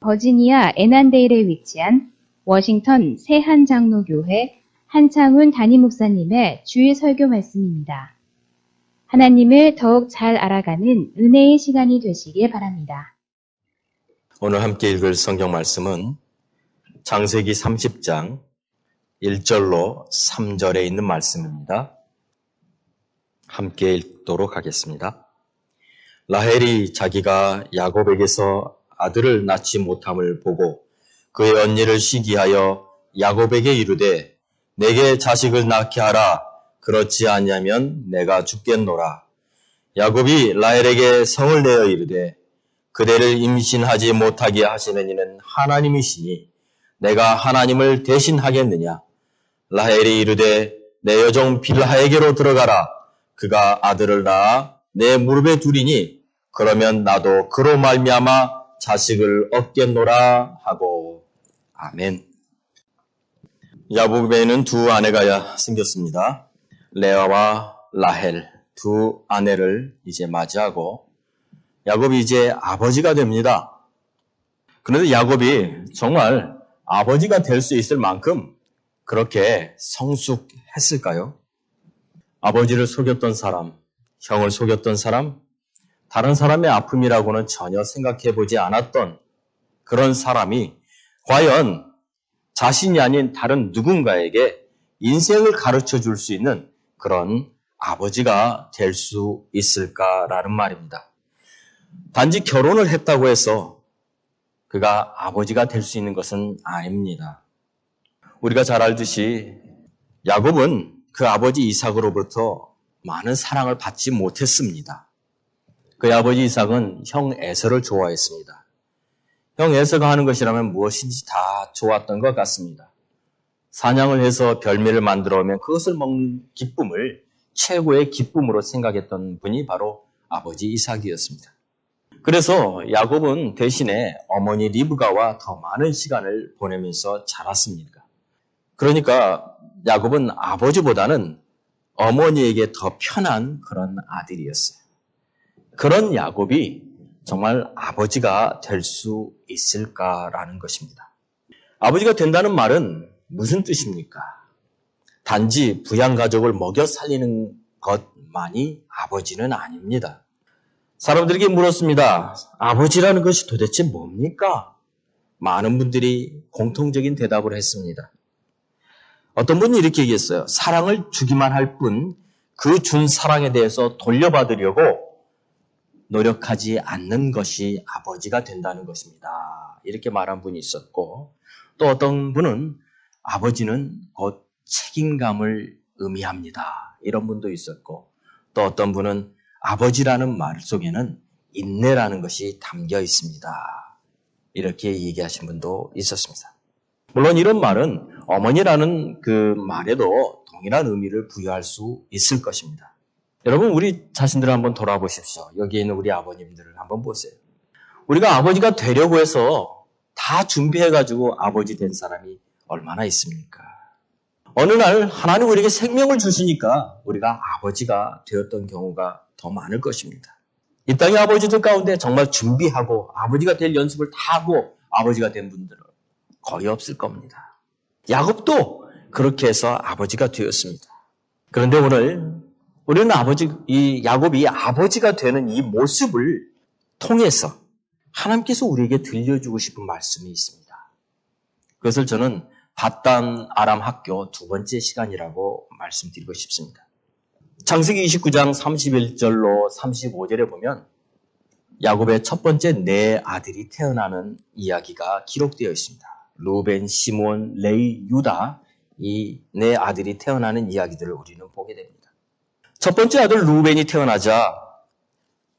버지니아 애난데일에 위치한 워싱턴 새한장로교회 한창훈 담임 목사님의 주일 설교 말씀입니다. 하나님을 더욱 잘 알아가는 은혜의 시간이 되시길 바랍니다. 오늘 함께 읽을 성경 말씀은 창세기 30장 1절로 3절에 있는 말씀입니다. 함께 읽도록 하겠습니다. 라헬이 자기가 야곱에게서 아들을 낳지 못함을 보고 그의 언니를 시기하여 야곱에게 이르되 내게 자식을 낳게 하라. 그렇지 아니하면 내가 죽겠노라. 야곱이 라헬에게 성을 내어 이르되 그대를 임신하지 못하게 하시는 이는 하나님이시니 내가 하나님을 대신하겠느냐. 라헬이 이르되 내 여종 빌하에게로 들어가라. 그가 아들을 낳아 내 무릎에 두리니 그러면 나도 그로 말미암아 자식을 얻겠노라 하고. 아멘. 야곱에는 두 아내가 생겼습니다. 레아와 라헬 두 아내를 이제 맞이하고 야곱이 이제 아버지가 됩니다. 그런데 야곱이 정말 아버지가 될 수 있을 만큼 그렇게 성숙했을까요? 아버지를 속였던 사람, 형을 속였던 사람, 다른 사람의 아픔이라고는 전혀 생각해보지 않았던 그런 사람이 과연 자신이 아닌 다른 누군가에게 인생을 가르쳐 줄 수 있는 그런 아버지가 될 수 있을까라는 말입니다. 단지 결혼을 했다고 해서 그가 아버지가 될 수 있는 것은 아닙니다. 우리가 잘 알듯이 야곱은 그 아버지 이삭으로부터 많은 사랑을 받지 못했습니다. 그의 아버지 이삭은 형 에서를 좋아했습니다. 형 에서가 하는 것이라면 무엇인지 다 좋았던 것 같습니다. 사냥을 해서 별미를 만들어 오면 그것을 먹는 기쁨을 최고의 기쁨으로 생각했던 분이 바로 아버지 이삭이었습니다. 그래서 야곱은 대신에 어머니 리브가와 더 많은 시간을 보내면서 자랐습니다. 그러니까 야곱은 아버지보다는 어머니에게 더 편한 그런 아들이었어요. 그런 야곱이 정말 아버지가 될 수 있을까라는 것입니다. 아버지가 된다는 말은 무슨 뜻입니까? 단지 부양가족을 먹여 살리는 것만이 아버지는 아닙니다. 사람들에게 물었습니다. 아버지라는 것이 도대체 뭡니까? 많은 분들이 공통적인 대답을 했습니다. 어떤 분이 이렇게 얘기했어요. 사랑을 주기만 할 뿐 그 준 사랑에 대해서 돌려받으려고 노력하지 않는 것이 아버지가 된다는 것입니다. 이렇게 말한 분이 있었고, 또 어떤 분은 아버지는 곧 책임감을 의미합니다. 이런 분도 있었고, 또 어떤 분은 아버지라는 말 속에는 인내라는 것이 담겨 있습니다. 이렇게 얘기하신 분도 있었습니다. 물론 이런 말은 어머니라는 그 말에도 동일한 의미를 부여할 수 있을 것입니다. 여러분, 우리 자신들을 한번 돌아보십시오. 여기에 있는 우리 아버님들을 한번 보세요. 우리가 아버지가 되려고 해서 다 준비해가지고 아버지 된 사람이 얼마나 있습니까? 어느 날 하나님 우리에게 생명을 주시니까 우리가 아버지가 되었던 경우가 더 많을 것입니다. 이 땅의 아버지들 가운데 정말 준비하고 아버지가 될 연습을 다 하고 아버지가 된 분들은 거의 없을 겁니다. 야곱도 그렇게 해서 아버지가 되었습니다. 그런데 오늘 우리는 이 야곱이 아버지가 되는 이 모습을 통해서 하나님께서 우리에게 들려주고 싶은 말씀이 있습니다. 그것을 저는 밧단 아람 학교 두 번째 시간이라고 말씀드리고 싶습니다. 창세기 29장 31절로 35절에 보면 야곱의 첫 번째 네 아들이 태어나는 이야기가 기록되어 있습니다. 루벤, 시몬, 레위, 유다 이 네 아들이 태어나는 이야기들을 우리는 보게 됩니다. 첫 번째 아들 루벤이 태어나자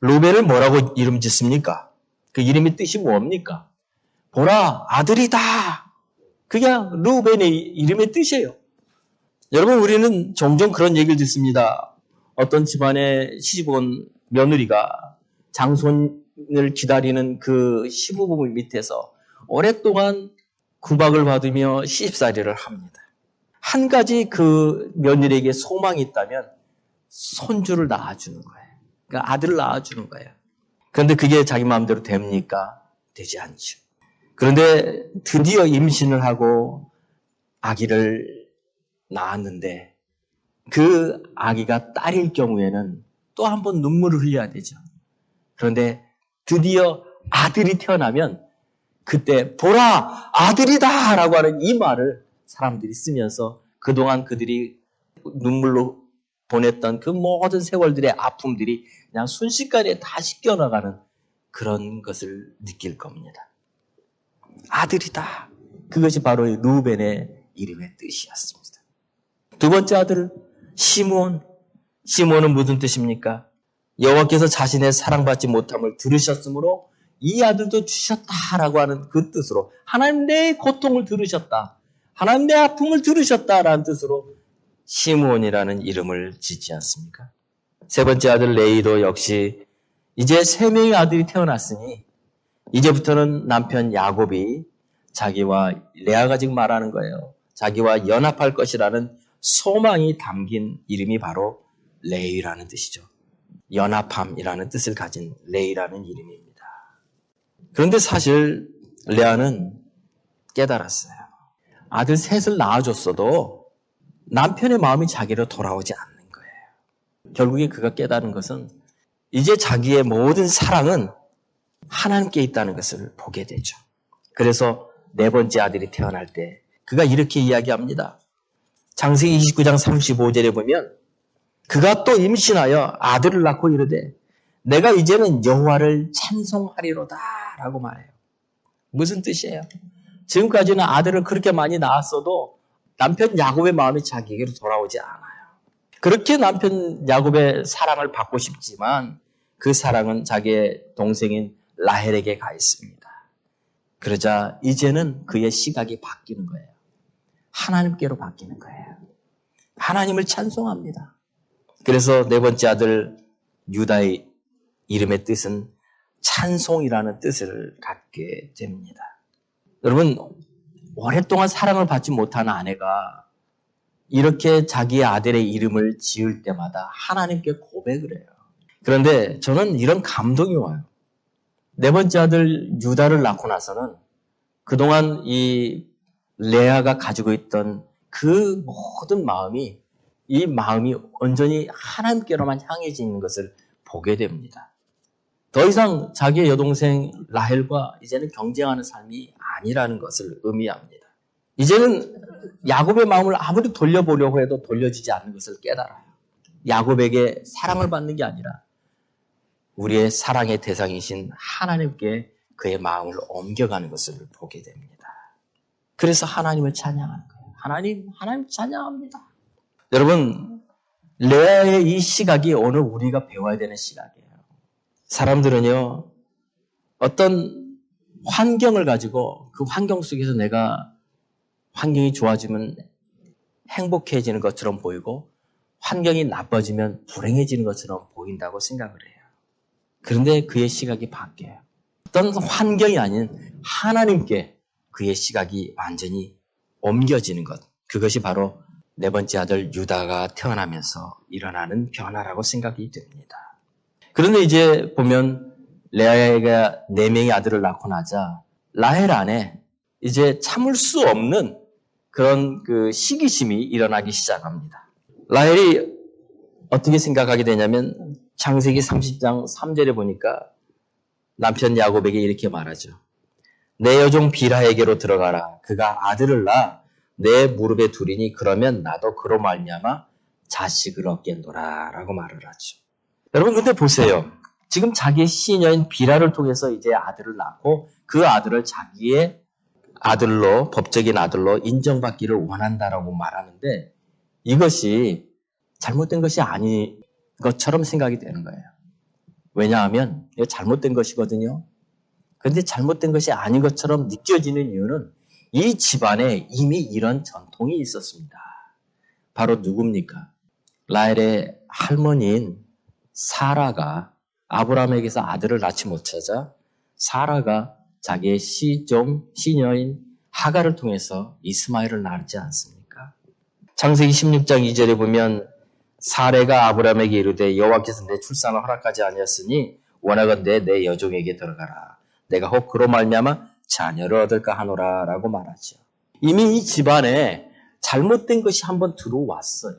루벤을 뭐라고 이름 짓습니까? 그 이름의 뜻이 뭡니까? 보라, 아들이다. 그게 루벤의 이름의 뜻이에요. 여러분, 우리는 종종 그런 얘기를 듣습니다. 어떤 집안에 시집온 며느리가 장손을 기다리는 그 시부모 밑에서 오랫동안 구박을 받으며 시집살이를 합니다. 한 가지 그 며느리에게 소망이 있다면 손주를 낳아주는 거예요. 그러니까 아들을 낳아주는 거예요. 그런데 그게 자기 마음대로 됩니까? 되지 않죠. 그런데 드디어 임신을 하고 아기를 낳았는데 그 아기가 딸일 경우에는 또 한 번 눈물을 흘려야 되죠. 그런데 드디어 아들이 태어나면 그때 보라 아들이다 라고 하는 이 말을 사람들이 쓰면서 그동안 그들이 눈물로 보냈던 그 모든 세월들의 아픔들이 그냥 순식간에 다 씻겨나가는 그런 것을 느낄 겁니다. 아들이다. 그것이 바로 루벤의 이름의 뜻이었습니다. 두 번째 아들 시므온. 시므온은 무슨 뜻입니까? 여호와께서 자신의 사랑받지 못함을 들으셨으므로 이 아들도 주셨다라고 하는 그 뜻으로 하나님 내 고통을 들으셨다. 하나님 내 아픔을 들으셨다라는 뜻으로 시므온이라는 이름을 짓지 않습니까? 세 번째 아들 레이도 역시 이제 3명의 아들이 태어났으니 이제부터는 남편 야곱이 자기와 레아가 지금 말하는 거예요. 자기와 연합할 것이라는 소망이 담긴 이름이 바로 레이라는 뜻이죠. 연합함이라는 뜻을 가진 레이라는 이름입니다. 그런데 사실 레아는 깨달았어요. 아들 셋을 낳아줬어도 남편의 마음이 자기로 돌아오지 않는 거예요. 결국에 그가 깨달은 것은 이제 자기의 모든 사랑은 하나님께 있다는 것을 보게 되죠. 그래서 4번째 아들이 태어날 때 그가 이렇게 이야기합니다. 창세기 29장 35절에 보면 그가 또 임신하여 아들을 낳고 이르되 내가 이제는 여호와를 찬송하리로다 라고 말해요. 무슨 뜻이에요? 지금까지는 아들을 그렇게 많이 낳았어도 남편 야곱의 마음이 자기에게로 돌아오지 않아요. 그렇게 남편 야곱의 사랑을 받고 싶지만 그 사랑은 자기의 동생인 라헬에게 가 있습니다. 그러자 이제는 그의 시각이 바뀌는 거예요. 하나님께로 바뀌는 거예요. 하나님을 찬송합니다. 그래서 4번째 아들 유다의 이름의 뜻은 찬송이라는 뜻을 갖게 됩니다. 여러분, 오랫동안 사랑을 받지 못한 아내가 이렇게 자기의 아들의 이름을 지을 때마다 하나님께 고백을 해요. 그런데 저는 이런 감동이 와요. 4번째 아들 유다를 낳고 나서는 그동안 이 레아가 가지고 있던 그 모든 마음이 이 마음이 온전히 하나님께로만 향해지는 것을 보게 됩니다. 더 이상 자기의 여동생 라헬과 이제는 경쟁하는 삶이 아니라는 것을 의미합니다. 이제는 야곱의 마음을 아무리 돌려보려고 해도 돌려지지 않는 것을 깨달아요. 야곱에게 사랑을 받는 게 아니라 우리의 사랑의 대상이신 하나님께 그의 마음을 옮겨가는 것을 보게 됩니다. 그래서 하나님을 찬양하는 거예요. 하나님 찬양합니다. 여러분, 레아의 이 시각이 오늘 우리가 배워야 되는 시각이에요. 사람들은요, 어떤 환경을 가지고 그 환경 속에서 내가 환경이 좋아지면 행복해지는 것처럼 보이고 환경이 나빠지면 불행해지는 것처럼 보인다고 생각을 해요. 그런데 그의 시각이 바뀌어요. 어떤 환경이 아닌 하나님께 그의 시각이 완전히 옮겨지는 것. 그것이 바로 4번째 아들 유다가 태어나면서 일어나는 변화라고 생각이 됩니다. 그런데 이제 보면 레아가 4명의 아들을 낳고 나자 라헬 안에 이제 참을 수 없는 그런 그 시기심이 일어나기 시작합니다. 라헬이 어떻게 생각하게 되냐면 창세기 30장 3절에 보니까 남편 야곱에게 이렇게 말하죠. 내 여종 빌하에게로 들어가라. 그가 아들을 낳아 내 무릎에 두리니 그러면 나도 그로 말미암아 자식을 얻겠노라 라고 말을 하죠. 여러분 근데 보세요. 지금 자기의 시녀인 빌하를 통해서 이제 아들을 낳고 그 아들을 자기의 아들로 법적인 아들로 인정받기를 원한다라고 말하는데 이것이 잘못된 것이 아닌 것처럼 생각이 되는 거예요. 왜냐하면 이거 잘못된 것이거든요. 그런데 잘못된 것이 아닌 것처럼 느껴지는 이유는 이 집안에 이미 이런 전통이 있었습니다. 바로 누굽니까? 라헬의 할머니인 사라가 아브라함에게서 아들을 낳지 못하자 사라가 자기의 시녀인 하갈을 통해서 이스마엘을 낳지 않습니까? 창세기 16장 2절에 보면 사레가 아브라함에게 이르되 여호와께서 내 출산을 허락하지 아니었으니 원하건대 내 여종에게 들어가라. 내가 혹 그로 말미암아 자녀를 얻을까 하노라라고 말하죠. 이미 이 집안에 잘못된 것이 한번 들어왔어요.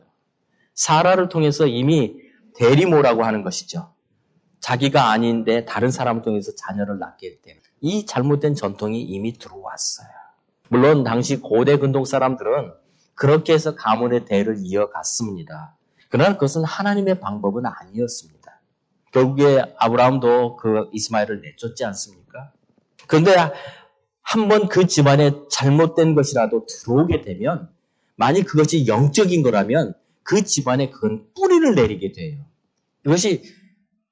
사라를 통해서 이미 대리모라고 하는 것이죠. 자기가 아닌데 다른 사람을 통해서 자녀를 낳게 되는 이 잘못된 전통이 이미 들어왔어요. 물론 당시 고대 근동 사람들은 그렇게 해서 가문의 대를 이어갔습니다. 그러나 그것은 하나님의 방법은 아니었습니다. 결국에 아브라함도 그 이스마엘을 내쫓지 않습니까? 그런데 한번 그 집안에 잘못된 것이라도 들어오게 되면 만약 그것이 영적인 거라면 그 집안에 그건 뿌리를 내리게 돼요. 이것이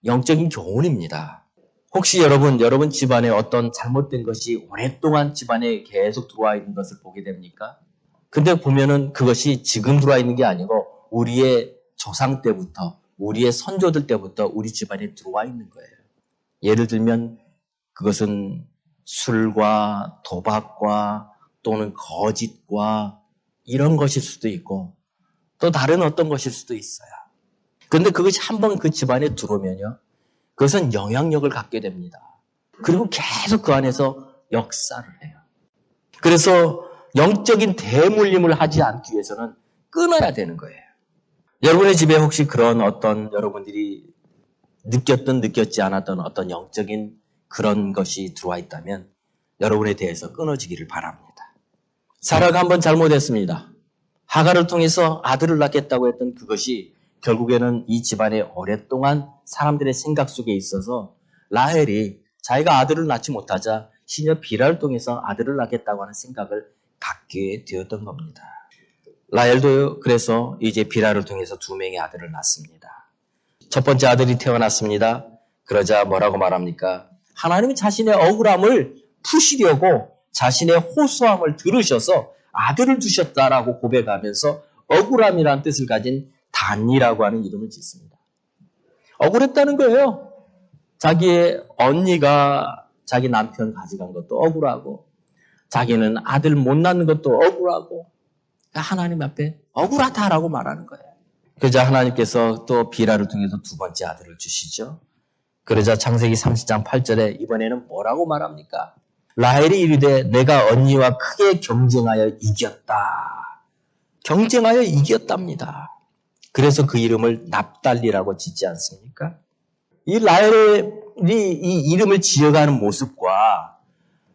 영적인 교훈입니다. 혹시 여러분 집안에 어떤 잘못된 것이 오랫동안 집안에 계속 들어와 있는 것을 보게 됩니까? 근데 보면은 그것이 지금 들어와 있는 게 아니고 우리의 조상 때부터, 우리의 선조들 때부터 우리 집안에 들어와 있는 거예요. 예를 들면 그것은 술과 도박과 또는 거짓과 이런 것일 수도 있고 또 다른 어떤 것일 수도 있어요. 그런데 그것이 한번 그 집안에 들어오면요. 그것은 영향력을 갖게 됩니다. 그리고 계속 그 안에서 역사를 해요. 그래서 영적인 대물림을 하지 않기 위해서는 끊어야 되는 거예요. 여러분의 집에 혹시 그런 어떤 여러분들이 느꼈든 느꼈지 않았던 어떤 영적인 그런 것이 들어와 있다면 여러분에 대해서 끊어지기를 바랍니다. 사라가 한번 잘못했습니다. 하갈을 통해서 아들을 낳겠다고 했던 그것이 결국에는 이 집안에 오랫동안 사람들의 생각 속에 있어서 라헬이 자기가 아들을 낳지 못하자 시녀 비라를 통해서 아들을 낳겠다고 하는 생각을 갖게 되었던 겁니다. 라헬도 그래서 이제 비라를 통해서 2명의 아들을 낳습니다. 첫 번째 아들이 태어났습니다. 그러자 뭐라고 말합니까? 하나님이 자신의 억울함을 푸시려고 자신의 호소함을 들으셔서 아들을 주셨다라고 고백하면서 억울함이라는 뜻을 가진 단이라고 하는 이름을 짓습니다. 억울했다는 거예요. 자기의 언니가 자기 남편 가져간 것도 억울하고 자기는 아들 못 낳는 것도 억울하고 하나님 앞에 억울하다라고 말하는 거예요. 그러자 하나님께서 또 비라를 통해서 2번째 아들을 주시죠. 그러자 창세기 30장 8절에 이번에는 뭐라고 말합니까? 라헬이 이르되 내가 언니와 크게 경쟁하여 이겼다. 경쟁하여 이겼답니다. 그래서 그 이름을 납달리라고 짓지 않습니까? 이 라헬이 이 이름을 지어가는 모습과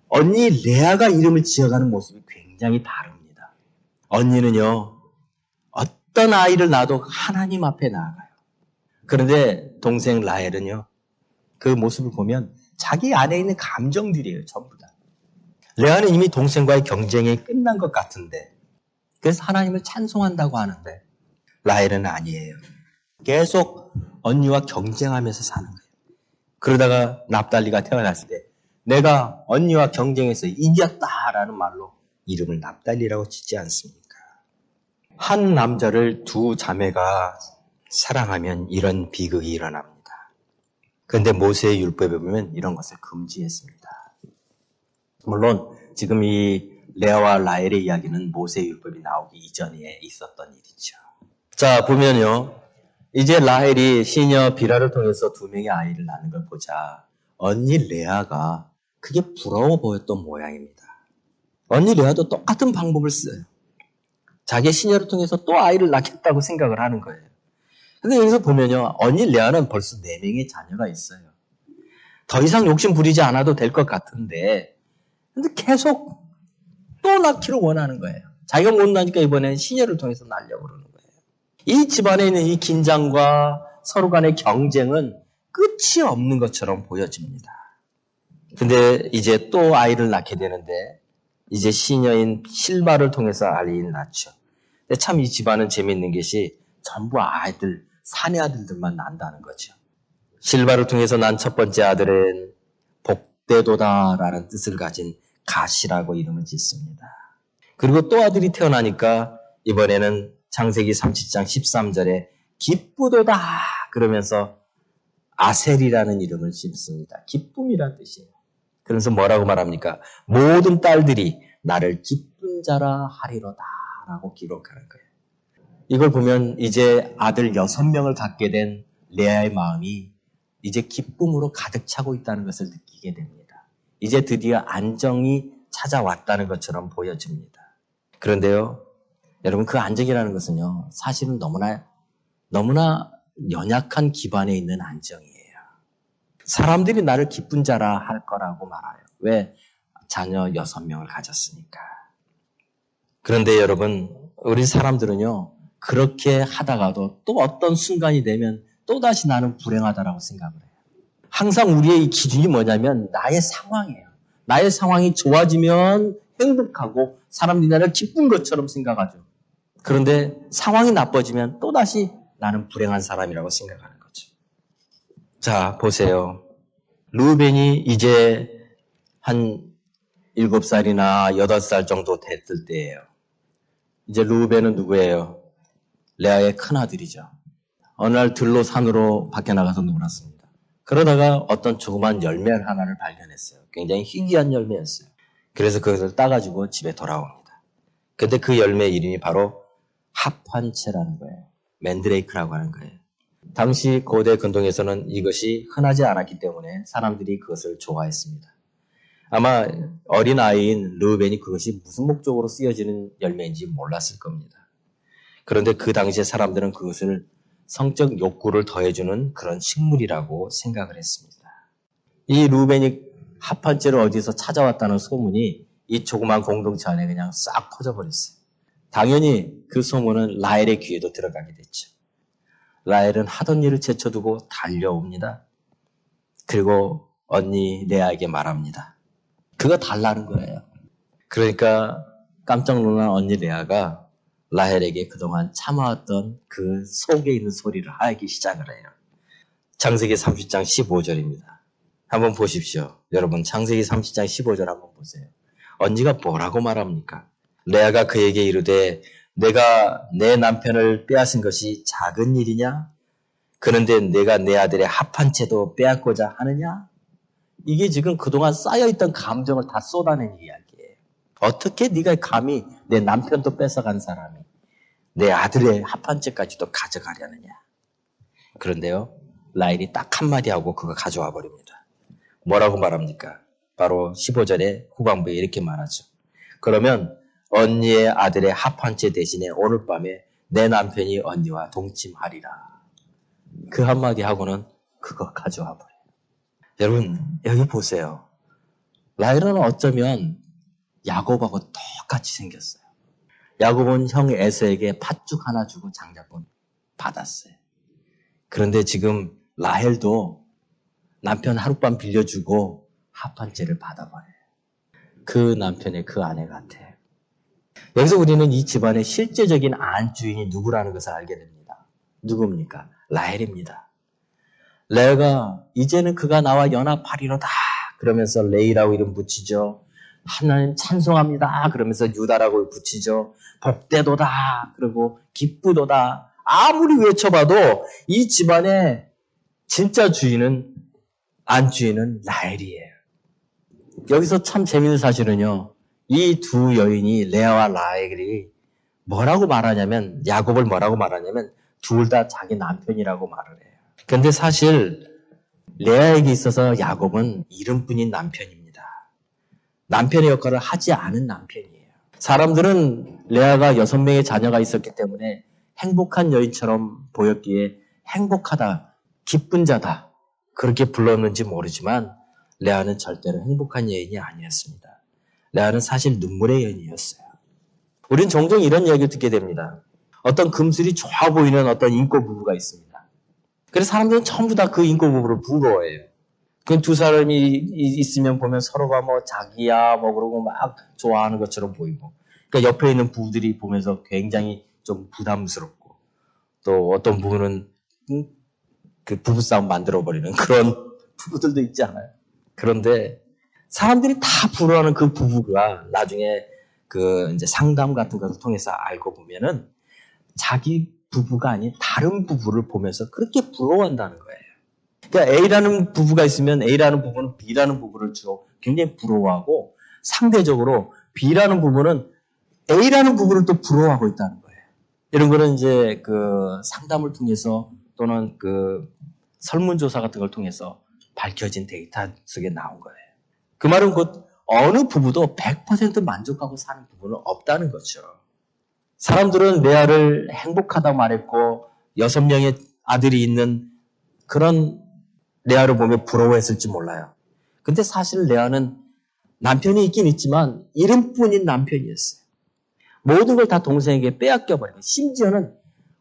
언니 레아가 이름을 지어가는 모습이 굉장히 다릅니다. 언니는요, 어떤 아이를 낳아도 하나님 앞에 나아가요. 그런데 동생 라헬은요, 그 모습을 보면 자기 안에 있는 감정들이에요, 전부 다. 레아는 이미 동생과의 경쟁이 끝난 것 같은데, 그래서 하나님을 찬송한다고 하는데, 라헬은 아니에요. 계속 언니와 경쟁하면서 사는 거예요. 그러다가 납달리가 태어났을 때, 내가 언니와 경쟁해서 이겼다라는 말로 이름을 납달리라고 짓지 않습니까? 한 남자를 2 자매가 사랑하면 이런 비극이 일어납니다. 그런데 모세의 율법에 보면 이런 것을 금지했습니다. 물론 지금 이 레아와 라헬의 이야기는 모세의 율법이 나오기 이전에 있었던 일이죠. 자, 보면요. 이제 라헬이 시녀 비라를 통해서 2명의 아이를 낳는 걸 보자 언니 레아가 그게 부러워 보였던 모양입니다. 언니 레아도 똑같은 방법을 써요. 자기 시녀를 통해서 또 아이를 낳겠다고 생각을 하는 거예요. 근데 여기서 보면요. 언니 레아는 벌써 4명의 자녀가 있어요. 더 이상 욕심 부리지 않아도 될 것 같은데 근데 계속 또 낳기를 원하는 거예요. 자기가 못 낳으니까 이번엔 시녀를 통해서 낳으려고 그러는 거예요. 이 집안에 있는 이 긴장과 서로 간의 경쟁은 끝이 없는 것처럼 보여집니다. 근데 이제 또 아이를 낳게 되는데 이제 시녀인 실바를 통해서 아이를 낳죠. 근데 참 이 집안은 재미있는 것이 전부 아이들, 사내 아들들만 난다는 거죠. 실바를 통해서 난 첫 번째 아들은 복되도다라는 뜻을 가진 가시라고 이름을 짓습니다. 그리고 또 아들이 태어나니까 이번에는 창세기 30장 13절에 기쁘도다 그러면서 아셀이라는 이름을 짓습니다. 기쁨이라는 뜻이에요. 그래서 뭐라고 말합니까? 모든 딸들이 나를 기쁜 자라 하리로다 라고 기록하는 거예요. 이걸 보면 이제 아들 6명을 갖게 된 레아의 마음이 이제 기쁨으로 가득 차고 있다는 것을 느끼게 됩니다. 이제 드디어 안정이 찾아왔다는 것처럼 보여집니다. 그런데요, 여러분 그 안정이라는 것은요, 사실은 너무나 연약한 기반에 있는 안정이에요. 사람들이 나를 기쁜 자라 할 거라고 말해요. 왜? 자녀 6명을 가졌으니까. 그런데 여러분, 우리 사람들은요, 그렇게 하다가도 또 어떤 순간이 되면 또다시 나는 불행하다라고 생각을 해요. 항상 우리의 이 기준이 뭐냐면 나의 상황이에요. 나의 상황이 좋아지면 행복하고 사람들이 나를 기쁜 것처럼 생각하죠. 그런데 상황이 나빠지면 또다시 나는 불행한 사람이라고 생각하는 거죠. 자, 보세요. 르우벤이 이제 한 7살이나 8살 정도 됐을 때예요. 이제 르우벤은 누구예요? 레아의 큰아들이죠. 어느 날 들로 산으로 밖에 나가서 놀았습니다. 그러다가 어떤 조그만 열매 하나를 발견했어요. 굉장히 희귀한 열매였어요. 그래서 그것을 따가지고 집에 돌아옵니다. 근데 그 열매 이름이 바로 합환채라는 거예요. 맨드레이크라고 하는 거예요. 당시 고대 근동에서는 이것이 흔하지 않았기 때문에 사람들이 그것을 좋아했습니다. 아마 어린아이인 르우벤이 그것이 무슨 목적으로 쓰여지는 열매인지 몰랐을 겁니다. 그런데 그 당시에 사람들은 그것을 성적 욕구를 더해주는 그런 식물이라고 생각을 했습니다. 이 르우벤이 합판째를 어디서 찾아왔다는 소문이 이 조그만 공동체 안에 그냥 싹 퍼져버렸어요. 당연히 그 소문은 라헬의 귀에도 들어가게 됐죠. 라헬은 하던 일을 제쳐두고 달려옵니다. 그리고 언니 레아에게 말합니다. 그거 달라는 거예요. 그러니까 깜짝 놀란 언니 레아가 라헬에게 그동안 참아왔던 그 속에 있는 소리를 하기 시작을 해요. 창세기 30장 15절입니다. 한번 보십시오. 여러분 창세기 30장 15절 한번 보세요. 언니가 뭐라고 말합니까? 레아가 그에게 이르되 내가 내 남편을 빼앗은 것이 작은 일이냐? 그런데 내가 내 아들의 합한 채도 빼앗고자 하느냐? 이게 지금 그동안 쌓여있던 감정을 다 쏟아낸 이야기예요. 어떻게 네가 감히 내 남편도 뺏어간 사람이 내 아들의 합한 채까지도 가져가려느냐? 그런데요, 라헬이 딱 한마디 하고 그거 가져와 버립니다. 뭐라고 말합니까? 바로 15절의 후반부에 이렇게 말하죠. 그러면 언니의 아들의 합한 채 대신에 오늘 밤에 내 남편이 언니와 동침하리라. 그 한마디 하고는 그거 가져와 버려요. 여러분 여기 보세요. 라헬은 어쩌면 야곱하고 똑같이 생겼어요. 야곱은 형 에서에게 팥죽 하나 주고 장자권 받았어요. 그런데 지금 라헬도 남편 하룻밤 빌려주고 합한채를 받아버려요. 그 남편의 그 아내 같아요. 여기서 우리는 이 집안의 실제적인 안주인이 누구라는 것을 알게 됩니다. 누굽니까? 라헬입니다. 레아가 이제는 그가 나와 연합하리로다 그러면서 레이라고 이름 붙이죠. 하나님 찬송합니다 그러면서 유다라고 붙이죠. 복되도다 그리고 기쁘도다. 아무리 외쳐봐도 이 집안의 진짜 주인은 안주인은 라헬이에요. 여기서 참 재밌는 사실은요. 이 두 여인이 레아와 라헬이 뭐라고 말하냐면 야곱을 뭐라고 말하냐면 둘 다 자기 남편이라고 말을 해요. 그런데 사실 레아에게 있어서 야곱은 이름뿐인 남편입니다. 남편의 역할을 하지 않은 남편이에요. 사람들은 레아가 6명의 자녀가 있었기 때문에 행복한 여인처럼 보였기에 행복하다, 기쁜 자다 그렇게 불렀는지 모르지만 레아는 절대로 행복한 여인이 아니었습니다. 레아는 사실 눈물의 여인이었어요. 우린 종종 이런 이야기를 듣게 됩니다. 어떤 금슬이 좋아 보이는 어떤 인꼬 부부가 있습니다. 그래서 사람들은 전부 다 그 인꼬 부부를 부러워해요. 그 두 사람이 있으면 보면 서로가 뭐 자기야 뭐 그러고 막 좋아하는 것처럼 보이고, 그러니까 옆에 있는 부부들이 보면서 굉장히 좀 부담스럽고, 또 어떤 부부는 그 부부싸움 만들어버리는 그런 부부들도 있지 않아요? 그런데 사람들이 다 부러워하는 그 부부가 나중에 그 이제 상담 같은 것을 통해서 알고 보면은 자기 부부가 아닌 다른 부부를 보면서 그렇게 부러워한다는 거예요. 그러니까 A라는 부부가 있으면 A라는 부부는 B라는 부부를 주로 굉장히 부러워하고 상대적으로 B라는 부부는 A라는 부부를 또 부러워하고 있다는 거예요. 이런 거는 이제 그 상담을 통해서 또는 그 설문조사 같은 걸 통해서 밝혀진 데이터 속에 나온 거예요. 그 말은 곧 어느 부부도 100% 만족하고 사는 부부는 없다는 거죠. 사람들은 레아를 행복하다고 말했고 6명의 아들이 있는 그런 레아를 보며 부러워했을지 몰라요. 근데 사실 레아는 남편이 있긴 있지만 이름뿐인 남편이었어요. 모든 걸 다 동생에게 빼앗겨버리고 심지어는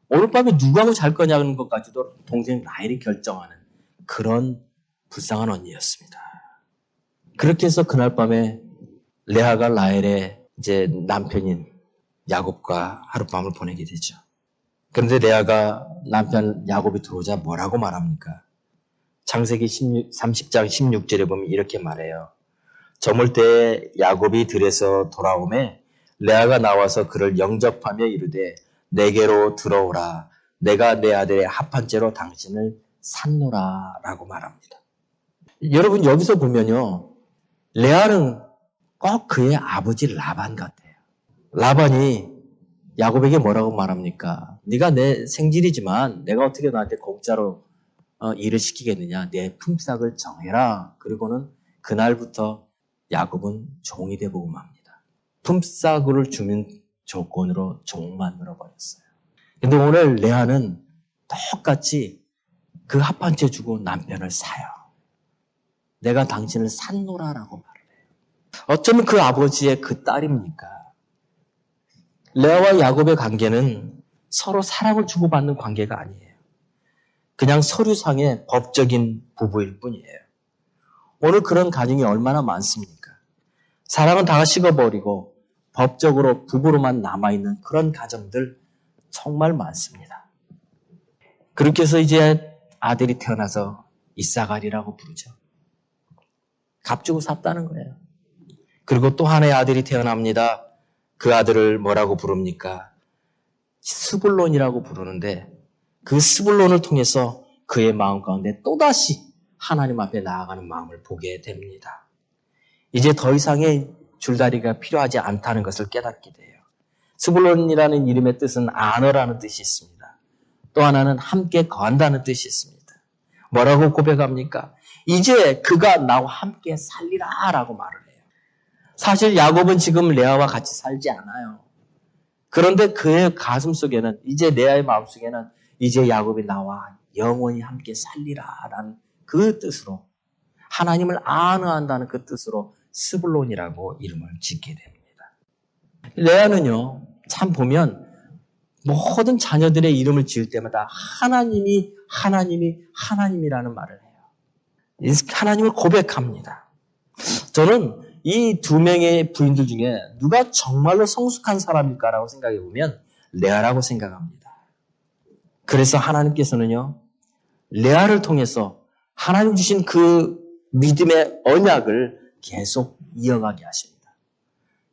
오늘 밤에 누구하고 잘 거냐는 것까지도 동생 라헬이 결정하는 그런 불쌍한 언니였습니다. 그렇게 해서 그날 밤에 레아가 라헬의 이제 남편인 야곱과 하룻밤을 보내게 되죠. 그런데 레아가 남편 야곱이 들어오자 뭐라고 말합니까? 창세기 30장 16절에 보면 이렇게 말해요. 저물 때에 야곱이 들에서 돌아오매 레아가 나와서 그를 영접하며 이르되 내게로 들어오라. 내가 내 아들의 합한째로 당신을 샀노라 라고 말합니다. 여러분 여기서 보면요. 레아는 꼭 그의 아버지 라반 같아요. 라반이 야곱에게 뭐라고 말합니까? 네가 내 생질이지만 내가 어떻게 너한테 공짜로 일을 시키겠느냐. 내 품삯을 정해라. 그리고는 그날부터 야곱은 종이 되보고 맙니다. 품삯을 주는 조건으로 종만 늘어버렸어요. 근데 오늘 레아는 똑같이 그 합한채 주고 남편을 사요. 내가 당신을 샀노라라고 말을 해요. 어쩌면 그 아버지의 그 딸입니까? 레아와 야곱의 관계는 서로 사랑을 주고받는 관계가 아니에요. 그냥 서류상의 법적인 부부일 뿐이에요. 오늘 그런 가정이 얼마나 많습니까? 사랑은 다 식어버리고 법적으로 부부로만 남아있는 그런 가정들 정말 많습니다. 그렇게 해서 이제 아들이 태어나서 이사갈이라고 부르죠. 값주고 샀다는 거예요. 그리고 또 하나의 아들이 태어납니다. 그 아들을 뭐라고 부릅니까? 스불론이라고 부르는데 그 스불론을 통해서 그의 마음 가운데 또다시 하나님 앞에 나아가는 마음을 보게 됩니다. 이제 더 이상의 줄다리가 필요하지 않다는 것을 깨닫게 돼요. 스불론이라는 이름의 뜻은 안어라는 뜻이 있습니다. 또 하나는 함께 거한다는 뜻이 있습니다. 뭐라고 고백합니까? 이제 그가 나와 함께 살리라 라고 말을 해요. 사실 야곱은 지금 레아와 같이 살지 않아요. 그런데 그의 가슴 속에는 이제 레아의 마음 속에는 이제 야곱이 나와 영원히 함께 살리라 라는 그 뜻으로 하나님을 안어한다는 그 뜻으로 스불론이라고 이름을 짓게 됩니다. 레아는요, 참 보면 모든 자녀들의 이름을 지을 때마다 하나님이라는 말을 해요. 하나님을 고백합니다. 저는 이 두 명의 부인들 중에 누가 정말로 성숙한 사람일까라고 생각해 보면 레아라고 생각합니다. 그래서 하나님께서는요, 레아를 통해서 하나님 주신 그 믿음의 언약을 계속 이어가게 하십니다.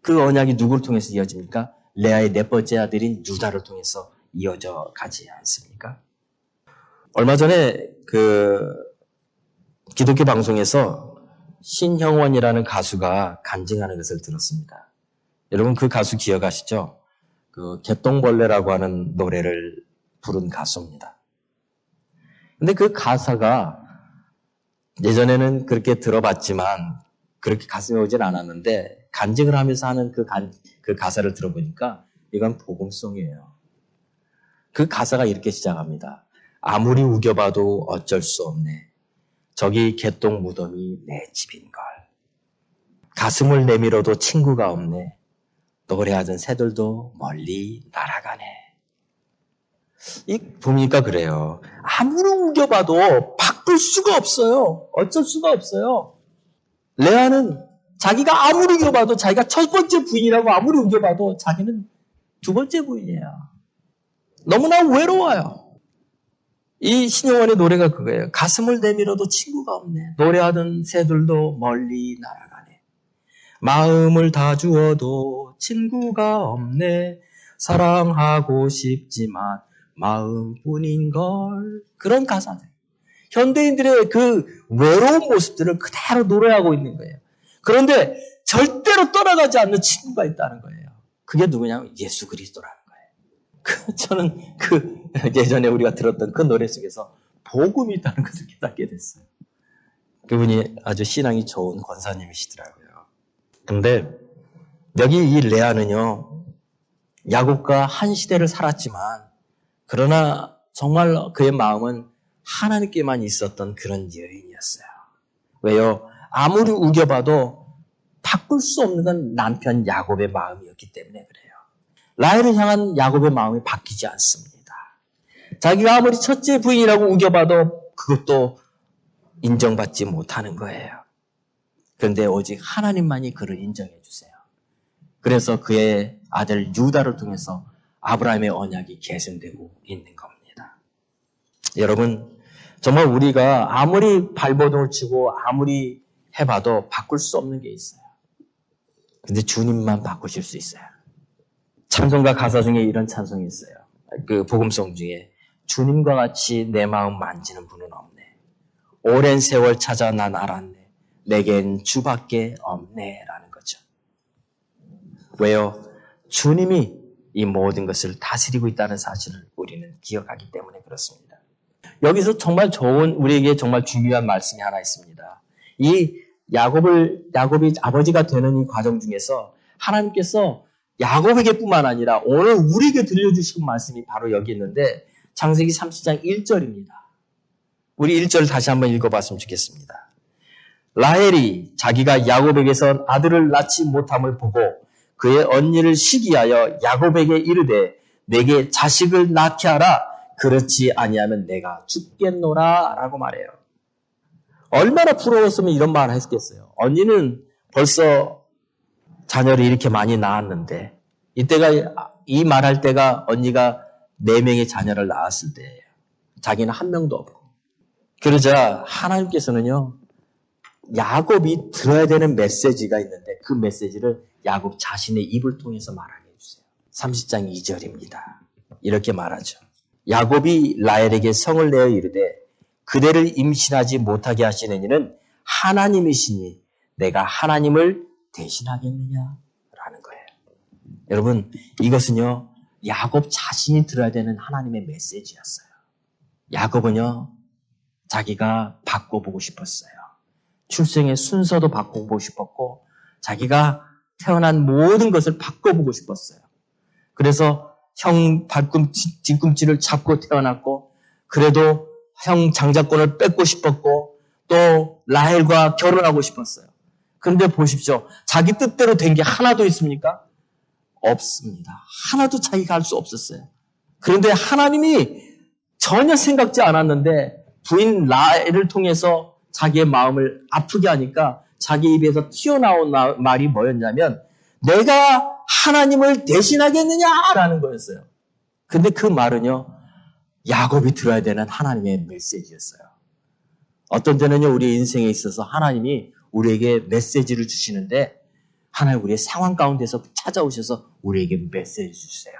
그 언약이 누구를 통해서 이어집니까? 레아의 네 번째 아들인 유다를 통해서 이어져 가지 않습니까? 얼마 전에 기독교 방송에서 신형원이라는 가수가 간증하는 것을 들었습니다. 여러분 그 가수 기억하시죠? 개똥벌레라고 하는 노래를 부른 가수입니다. 근데 그 가사가 예전에는 그렇게 들어봤지만 그렇게 가슴에 오진 않았는데 간증을 하면서 하는 그 가사를 들어보니까 이건 복음송이에요. 그 가사가 이렇게 시작합니다. 아무리 우겨봐도 어쩔 수 없네. 저기 개똥 무덤이 내 집인걸. 가슴을 내밀어도 친구가 없네. 노래하던 새들도 멀리 날아가네. 보니까 그래요. 아무리 우겨봐도 바꿀 수가 없어요. 어쩔 수가 없어요. 레아는 자기가 아무리 우겨봐도 자기가 첫 번째 부인이라고 아무리 우겨봐도 자기는 두 번째 부인이에요. 너무나 외로워요. 이 신영원의 노래가 그거예요. 가슴을 내밀어도 친구가 없네. 노래하던 새들도 멀리 날아가네. 마음을 다 주어도 친구가 없네. 사랑하고 싶지만 마음뿐인걸. 그런 가사들. 현대인들의 그 외로운 모습들을 그대로 노래하고 있는 거예요. 그런데 절대로 떠나가지 않는 친구가 있다는 거예요. 그게 누구냐면 예수 그리스도라는 거예요. 저는 예전에 우리가 들었던 그 노래 속에서 복음이 있다는 것을 깨닫게 됐어요. 그분이 아주 신앙이 좋은 권사님이시더라고요. 근데 여기 이 레아는요, 야곱과 한 시대를 살았지만, 그러나 정말 그의 마음은 하나님께만 있었던 그런 여인이었어요. 왜요? 아무리 우겨봐도 바꿀 수 없는 건 남편 야곱의 마음이었기 때문에 그래요. 라헬을 향한 야곱의 마음이 바뀌지 않습니다. 자기가 아무리 첫째 부인이라고 우겨봐도 그것도 인정받지 못하는 거예요. 그런데 오직 하나님만이 그를 인정해 주세요. 그래서 그의 아들 유다를 통해서 아브라함의 언약이 계승되고 있는 겁니다. 여러분, 정말 우리가 아무리 발버둥을 치고 아무리 해봐도 바꿀 수 없는 게 있어요. 근데 주님만 바꾸실 수 있어요. 찬송가 가사 중에 이런 찬송이 있어요. 그 복음송 중에 주님과 같이 내 마음 만지는 분은 없네. 오랜 세월 찾아 난 알았네. 내겐 주밖에 없네 라는 거죠. 왜요? 주님이 이 모든 것을 다스리고 있다는 사실을 우리는 기억하기 때문에 그렇습니다. 여기서 정말 좋은, 우리에게 정말 중요한 말씀이 하나 있습니다. 이 야곱이 아버지가 되는 이 과정 중에서 하나님께서 야곱에게뿐만 아니라 오늘 우리에게 들려주신 말씀이 바로 여기 있는데 창세기 30장 1절입니다. 우리 1절 다시 한번 읽어봤으면 좋겠습니다. 라헬이 자기가 야곱에게서 아들을 낳지 못함을 보고 그의 언니를 시기하여 야곱에게 이르되 내게 자식을 낳게 하라. 그렇지 아니하면 내가 죽겠노라 라고 말해요. 얼마나 부러웠으면 이런 말을 했겠어요. 언니는 벌써 자녀를 이렇게 많이 낳았는데 이때가 이 말할 때가 언니가 4명의 자녀를 낳았을 때예요. 자기는 한 명도 없고. 그러자 하나님께서는요. 야곱이 들어야 되는 메시지가 있는데 그 메시지를 야곱 자신의 입을 통해서 말하게 해주세요. 30장 2절입니다. 이렇게 말하죠. 야곱이 라헬에게 성을 내어 이르되 그대를 임신하지 못하게 하시는 이는 하나님이시니 내가 하나님을 대신하겠느냐 라는 거예요. 여러분 이것은요 야곱 자신이 들어야 되는 하나님의 메시지였어요. 야곱은요 자기가 바꿔보고 싶었어요. 출생의 순서도 바꿔보고 싶었고 자기가 태어난 모든 것을 바꿔보고 싶었어요. 그래서 형 뒤꿈치를 잡고 태어났고 그래도 형 장자권을 뺏고 싶었고 또 라헬과 결혼하고 싶었어요. 그런데 보십시오. 자기 뜻대로 된 게 하나도 있습니까? 없습니다. 하나도 자기가 할 수 없었어요. 그런데 하나님이 전혀 생각지 않았는데 부인 라헬을 통해서 자기의 마음을 아프게 하니까 자기 입에서 튀어나온 말이 뭐였냐면 내가 하나님을 대신하겠느냐라는 거였어요. 근데 그 말은요. 야곱이 들어야 되는 하나님의 메시지였어요. 어떤 때는요. 우리 인생에 있어서 하나님이 우리에게 메시지를 주시는데 하나님 우리의 상황 가운데서 찾아오셔서 우리에게 메시지 주세요.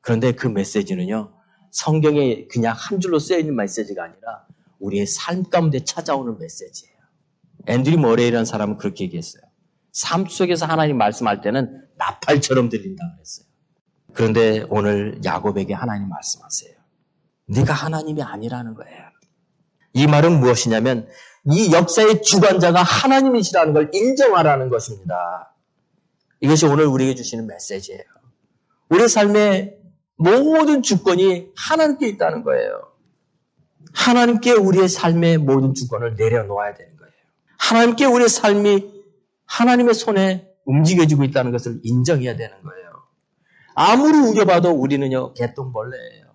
그런데 그 메시지는요. 성경에 그냥 한 줄로 쓰여있는 메시지가 아니라 우리의 삶 가운데 찾아오는 메시지예요. 앤드류 머레이라는 사람은 그렇게 얘기했어요. 삶 속에서 하나님 말씀할 때는 나팔처럼 들린다고 그랬어요. 그런데 오늘 야곱에게 하나님 말씀하세요. 네가 하나님이 아니라는 거예요. 이 말은 무엇이냐면 이 역사의 주관자가 하나님이시라는 걸 인정하라는 것입니다. 이것이 오늘 우리에게 주시는 메시지예요. 우리 삶의 모든 주권이 하나님께 있다는 거예요. 하나님께 우리의 삶의 모든 주권을 내려놓아야 되는 거예요. 하나님께 우리의 삶이 하나님의 손에 움직여지고 있다는 것을 인정해야 되는 거예요. 아무리 우겨봐도 우리는요, 개똥벌레예요.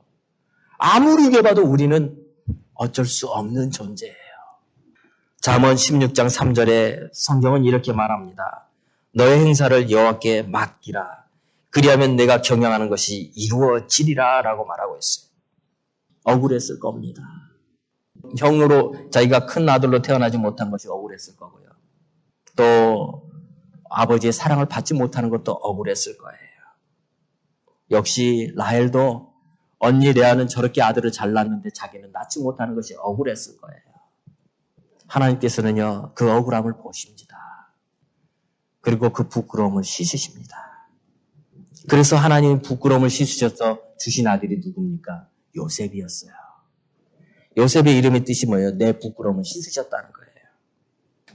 아무리 우겨봐도 우리는 어쩔 수 없는 존재예요. 잠언 16장 3절에 성경은 이렇게 말합니다. 너의 행사를 여호와께 맡기라. 그리하면 내가 경영하는 것이 이루어지리라 라고 말하고 있어요. 억울했을 겁니다. 형으로 자기가 큰 아들로 태어나지 못한 것이 억울했을 거고요. 또 아버지의 사랑을 받지 못하는 것도 억울했을 거예요. 역시 라헬도 언니 레아는 저렇게 아들을 잘 낳았는데 자기는 낳지 못하는 것이 억울했을 거예요. 하나님께서는요, 그 억울함을 보십니다. 그리고 그 부끄러움을 씻으십니다. 그래서 하나님이 부끄러움을 씻으셔서 주신 아들이 누굽니까? 요셉이었어요. 요셉의 이름의 뜻이 뭐예요? 내 부끄러움을 씻으셨다는 거예요.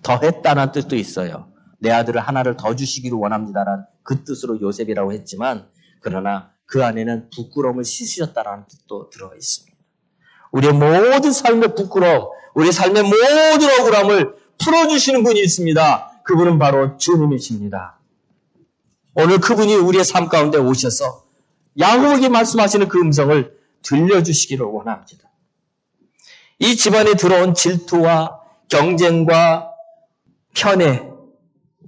더했다는 뜻도 있어요. 내 아들을 하나를 더 주시기를 원합니다라는 그 뜻으로 요셉이라고 했지만 그러나 그 안에는 부끄러움을 씻으셨다라는 뜻도 들어 있습니다. 우리의 모든 삶의 부끄러움, 우리 삶의 모든 억울함을 풀어주시는 분이 있습니다. 그분은 바로 주님이십니다. 오늘 그분이 우리의 삶 가운데 오셔서 야곱에게 말씀하시는 그 음성을 들려주시기를 원합니다. 이 집안에 들어온 질투와 경쟁과 편애,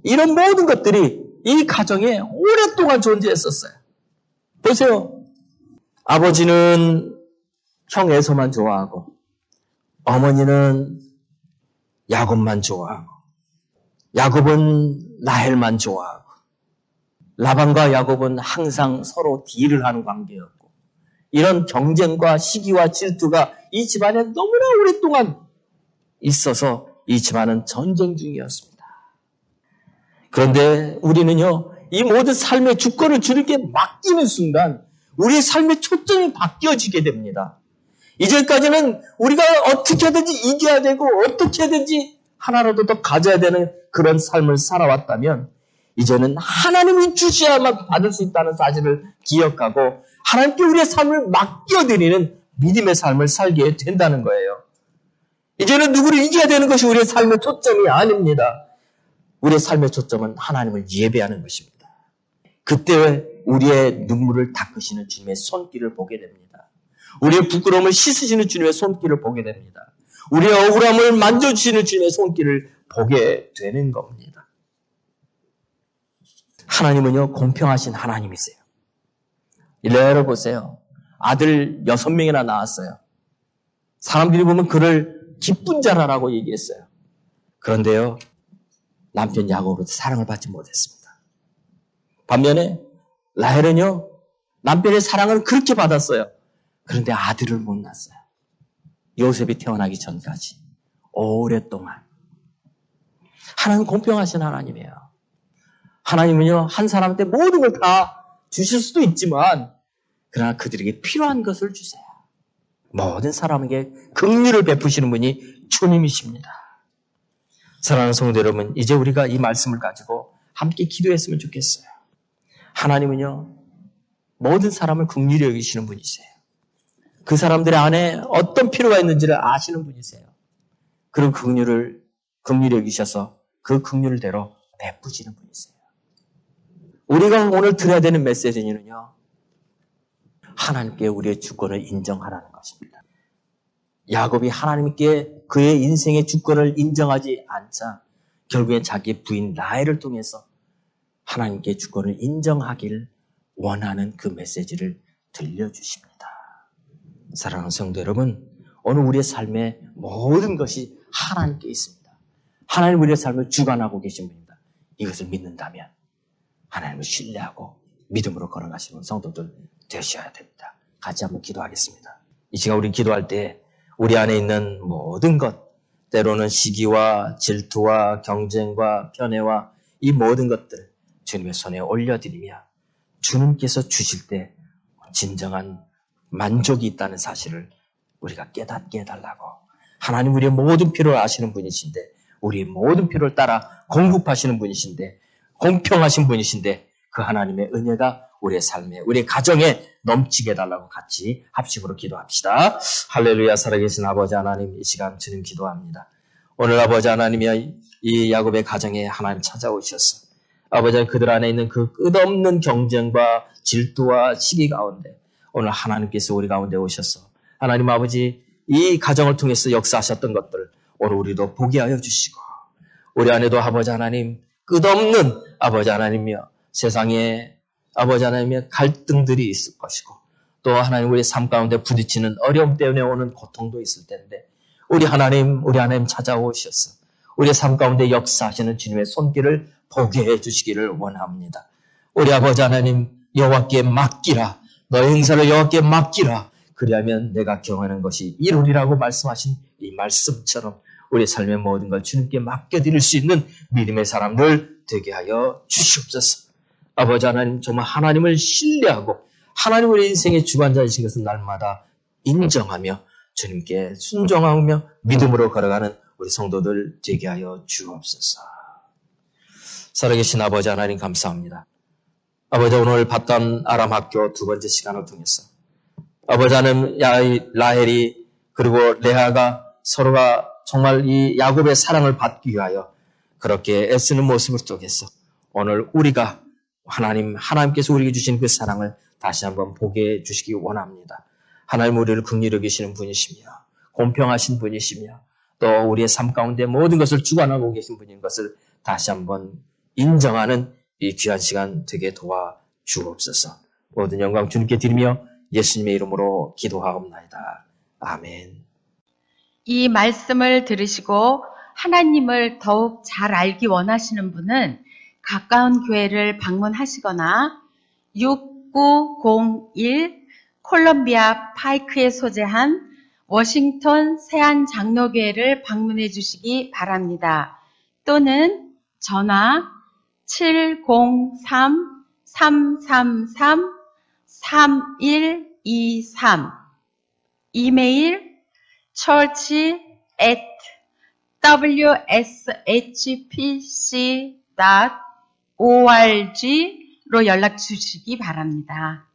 이런 모든 것들이 이 가정에 오랫동안 존재했었어요. 보세요. 아버지는 형 에서만 좋아하고 어머니는 야곱만 좋아하고 야곱은 라헬만 좋아하고 라반과 야곱은 항상 서로 딜을 하는 관계였고 이런 경쟁과 시기와 질투가 이 집안에 너무나 오랫동안 있어서 이 집안은 전쟁 중이었습니다. 그런데 우리는요, 이 모든 삶의 주권을 주님께 맡기는 순간 우리의 삶의 초점이 바뀌어지게 됩니다. 이제까지는 우리가 어떻게든지 이겨야 되고 어떻게든지 하나라도 더 가져야 되는 그런 삶을 살아왔다면 이제는 하나님이 주셔야만 받을 수 있다는 사실을 기억하고 하나님께 우리의 삶을 맡겨드리는 믿음의 삶을 살게 된다는 거예요. 이제는 누구를 이겨야 되는 것이 우리의 삶의 초점이 아닙니다. 우리의 삶의 초점은 하나님을 예배하는 것입니다. 그때 우리의 눈물을 닦으시는 주님의 손길을 보게 됩니다. 우리의 부끄러움을 씻으시는 주님의 손길을 보게 됩니다. 우리의 억울함을 만져주시는 주님의 손길을 보게 되는 겁니다. 하나님은요, 공평하신 하나님이세요. 레아를 보세요. 아들 6명이나 낳았어요. 사람들이 보면 그를 기쁜 자라라고 얘기했어요. 그런데요, 남편 야곱으로부터 사랑을 받지 못했습니다. 반면에 라헬은요, 남편의 사랑을 그렇게 받았어요. 그런데 아들을 못 낳았어요. 요셉이 태어나기 전까지 오랫동안. 하나님은 공평하신 하나님이에요. 하나님은요, 한 사람한테 모든 걸 다 주실 수도 있지만 그러나 그들에게 필요한 것을 주세요. 모든 사람에게 긍휼을 베푸시는 분이 주님이십니다. 사랑하는 성도 여러분, 이제 우리가 이 말씀을 가지고 함께 기도했으면 좋겠어요. 하나님은요, 모든 사람을 긍휼히 여기시는 분이세요. 그 사람들의 안에 어떤 필요가 있는지를 아시는 분이세요. 그런 긍휼히 여기셔서 그 긍휼대로 베푸시는 분이세요. 우리가 오늘 들어야 되는 메시지는요, 하나님께 우리의 주권을 인정하라는 것입니다. 야곱이 하나님께 그의 인생의 주권을 인정하지 않자 결국엔 자기 부인 라헬을 통해서 하나님께 주권을 인정하길 원하는 그 메시지를 들려주십니다. 사랑하는 성도 여러분, 오늘 우리의 삶의 모든 것이 하나님께 있습니다. 하나님 우리의 삶을 주관하고 계신 분입니다. 이것을 믿는다면 하나님을 신뢰하고 믿음으로 걸어가시는 성도들 되셔야 됩니다. 같이 한번 기도하겠습니다. 이 시간 우리 기도할 때 우리 안에 있는 모든 것, 때로는 시기와 질투와 경쟁과 편애와 이 모든 것들 주님의 손에 올려드리며 주님께서 주실 때 진정한 만족이 있다는 사실을 우리가 깨닫게 해달라고. 하나님 우리의 모든 필요를 아시는 분이신데 우리의 모든 필요를 따라 공급하시는 분이신데 공평하신 분이신데 그 하나님의 은혜가 우리의 삶에, 우리의 가정에 넘치게 해달라고 같이 합심으로 기도합시다. 할렐루야. 살아계신 아버지 하나님, 이 시간 주님 기도합니다. 오늘 아버지 하나님이 이 야곱의 가정에 하나님 찾아오셔서 아버지 그들 안에 있는 그 끝없는 경쟁과 질투와 시기 가운데 오늘 하나님께서 우리 가운데 오셔서 하나님 아버지 이 가정을 통해서 역사하셨던 것들을 오늘 우리도 보게 하여 주시고 우리 안에도 아버지 하나님 끝없는 아버지 하나님이여 세상에 아버지 하나님의 갈등들이 있을 것이고 또 하나님 우리 삶 가운데 부딪히는 어려움 때문에 오는 고통도 있을 텐데 우리 하나님 찾아오셔서 우리의 삶 가운데 역사하시는 주님의 손길을 보게 해주시기를 원합니다. 우리 아버지 하나님 여호와께 맡기라. 너의 행사를 여호와께 맡기라. 그리하면 내가 경하는 것이 이루리라고 말씀하신 이 말씀처럼 우리 삶의 모든 걸 주님께 맡겨드릴 수 있는 믿음의 사람들 되게 하여 주시옵소서. 아버지 하나님 정말 하나님을 신뢰하고 하나님 우리 인생의 주관자이신 것을 날마다 인정하며 주님께 순종하며 믿음으로 걸어가는 우리 성도들 되게 하여 주옵소서. 살아계신 아버지 하나님 감사합니다. 아버지 오늘 봤던 아람 학교 두 번째 시간을 통해서 아버지 하나님 라헬이 그리고 레아가 서로가 정말 이 야곱의 사랑을 받기 위하여 그렇게 애쓰는 모습을 통해서 오늘 우리가 하나님께서 우리에게 주신 그 사랑을 다시 한번 보게 해주시기 원합니다. 하나님 우리를 긍휼히 여기시는 분이시며 공평하신 분이시며 또 우리의 삶 가운데 모든 것을 주관하고 계신 분인 것을 다시 한번 인정하는 이 귀한 시간 되게 도와주옵소서. 모든 영광 주님께 드리며 예수님의 이름으로 기도하옵나이다. 아멘. 이 말씀을 들으시고 하나님을 더욱 잘 알기 원하시는 분은 가까운 교회를 방문하시거나 6901 콜럼비아 파이크에 소재한 워싱턴 세안장로교회를 방문해 주시기 바랍니다. 또는 전화 703-333-3123 이메일 church@wshpc.org로 연락 주시기 바랍니다.